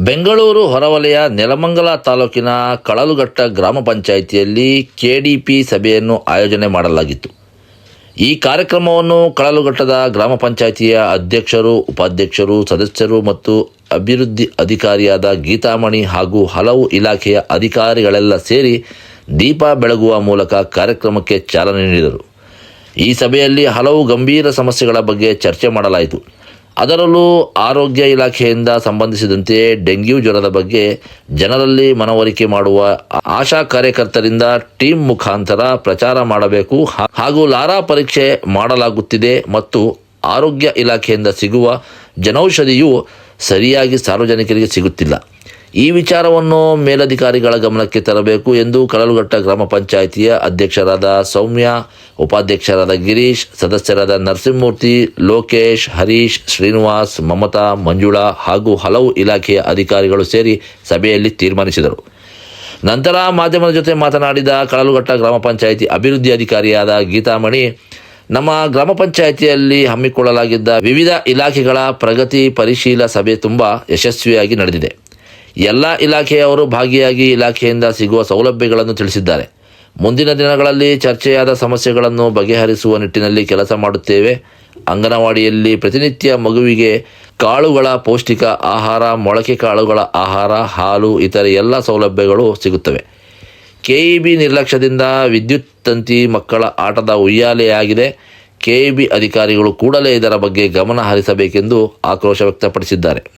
ಬೆಂಗಳೂರು ಹೊರವಲಯ ನೆಲಮಂಗಲ ತಾಲೂಕಿನ ಕಳಲುಘಟ್ಟ ಗ್ರಾಮ ಪಂಚಾಯಿತಿಯಲ್ಲಿ ಕೆಡಿಪಿ ಸಭೆಯನ್ನು ಆಯೋಜನೆ ಮಾಡಲಾಗಿತ್ತು. ಈ ಕಾರ್ಯಕ್ರಮವನ್ನು ಕಳಲುಘಟ್ಟದ ಗ್ರಾಮ ಪಂಚಾಯಿತಿಯ ಅಧ್ಯಕ್ಷರು, ಉಪಾಧ್ಯಕ್ಷರು, ಸದಸ್ಯರು ಮತ್ತು ಅಭಿವೃದ್ಧಿ ಅಧಿಕಾರಿಯಾದ ಗೀತಾಮಣಿ ಹಾಗೂ ಹಲವು ಇಲಾಖೆಯ ಅಧಿಕಾರಿಗಳೆಲ್ಲ ಸೇರಿ ದೀಪ ಬೆಳಗುವ ಮೂಲಕ ಕಾರ್ಯಕ್ರಮಕ್ಕೆ ಚಾಲನೆ ನೀಡಿದರು. ಈ ಸಭೆಯಲ್ಲಿ ಹಲವು ಗಂಭೀರ ಸಮಸ್ಯೆಗಳ ಬಗ್ಗೆ ಚರ್ಚೆ ಮಾಡಲಾಯಿತು. ಅದರಲ್ಲೂ ಆರೋಗ್ಯ ಇಲಾಖೆಯಿಂದ ಸಂಬಂಧಿಸಿದಂತೆ ಡೆಂಗ್ಯೂ ಜ್ವರದ ಬಗ್ಗೆ ಜನರಲ್ಲಿ ಮನವರಿಕೆ ಮಾಡುವ ಆಶಾ ಕಾರ್ಯಕರ್ತರಿಂದ ಟೀಮ್ ಮುಖಾಂತರ ಪ್ರಚಾರ ಮಾಡಬೇಕು ಹಾಗೂ ಲಾರಾ ಪರೀಕ್ಷೆ ಮಾಡಲಾಗುತ್ತಿದೆ ಮತ್ತು ಆರೋಗ್ಯ ಇಲಾಖೆಯಿಂದ ಸಿಗುವ ಜನೌಷಧಿಯು ಸರಿಯಾಗಿ ಸಾರ್ವಜನಿಕರಿಗೆ ಸಿಗುತ್ತಿಲ್ಲ. ಈ ವಿಚಾರವನ್ನು ಮೇಲಧಿಕಾರಿಗಳ ಗಮನಕ್ಕೆ ತರಬೇಕು ಎಂದು ಕಳಲುಘಟ್ಟ ಗ್ರಾಮ ಪಂಚಾಯಿತಿಯ ಅಧ್ಯಕ್ಷರಾದ ಸೌಮ್ಯ, ಉಪಾಧ್ಯಕ್ಷರಾದ ಗಿರೀಶ್, ಸದಸ್ಯರಾದ ನರಸಿಂಹಮೂರ್ತಿ, ಲೋಕೇಶ್, ಹರೀಶ್, ಶ್ರೀನಿವಾಸ್, ಮಮತಾ, ಮಂಜುಳಾ ಹಾಗೂ ಹಲವು ಇಲಾಖೆಯ ಅಧಿಕಾರಿಗಳು ಸೇರಿ ಸಭೆಯಲ್ಲಿ ತೀರ್ಮಾನಿಸಿದರು. ನಂತರ ಮಾಧ್ಯಮದ ಜೊತೆ ಮಾತನಾಡಿದ ಕಳಲುಘಟ್ಟ ಗ್ರಾಮ ಪಂಚಾಯಿತಿ ಅಭಿವೃದ್ಧಿ ಅಧಿಕಾರಿಯಾದ ಗೀತಾಮಣಿ, ನಮ್ಮ ಗ್ರಾಮ ಪಂಚಾಯಿತಿಯಲ್ಲಿ ಹಮ್ಮಿಕೊಳ್ಳಲಾಗಿದ್ದ ವಿವಿಧ ಇಲಾಖೆಗಳ ಪ್ರಗತಿ ಪರಿಶೀಲನಾ ಸಭೆ ತುಂಬ ಯಶಸ್ವಿಯಾಗಿ ನಡೆದಿದೆ. ಎಲ್ಲ ಇಲಾಖೆಯವರು ಭಾಗಿಯಾಗಿ ಇಲಾಖೆಯಿಂದ ಸಿಗುವ ಸೌಲಭ್ಯಗಳನ್ನು ತಿಳಿಸಿದ್ದಾರೆ. ಮುಂದಿನ ದಿನಗಳಲ್ಲಿ ಚರ್ಚೆಯಾದ ಸಮಸ್ಯೆಗಳನ್ನು ಬಗೆಹರಿಸುವ ನಿಟ್ಟಿನಲ್ಲಿ ಕೆಲಸ ಮಾಡುತ್ತೇವೆ. ಅಂಗನವಾಡಿಯಲ್ಲಿ ಪ್ರತಿನಿತ್ಯ ಮಗುವಿಗೆ ಕಾಳುಗಳ ಪೌಷ್ಟಿಕ ಆಹಾರ, ಮೊಳಕೆ ಕಾಳುಗಳ ಆಹಾರ, ಹಾಲು, ಇತರೆ ಎಲ್ಲ ಸೌಲಭ್ಯಗಳು ಸಿಗುತ್ತವೆ. ಕೆಇಬಿ ನಿರ್ಲಕ್ಷ್ಯದಿಂದ ವಿದ್ಯುತ್ ತಂತಿ ಮಕ್ಕಳ ಆಟದ ಉಯ್ಯಾಲೆಯಾಗಿದೆ. ಕೆಇಬಿ ಅಧಿಕಾರಿಗಳು ಕೂಡಲೇ ಇದರ ಬಗ್ಗೆ ಗಮನ ಹರಿಸಬೇಕೆಂದು ಆಕ್ರೋಶ ವ್ಯಕ್ತಪಡಿಸಿದ್ದಾರೆ.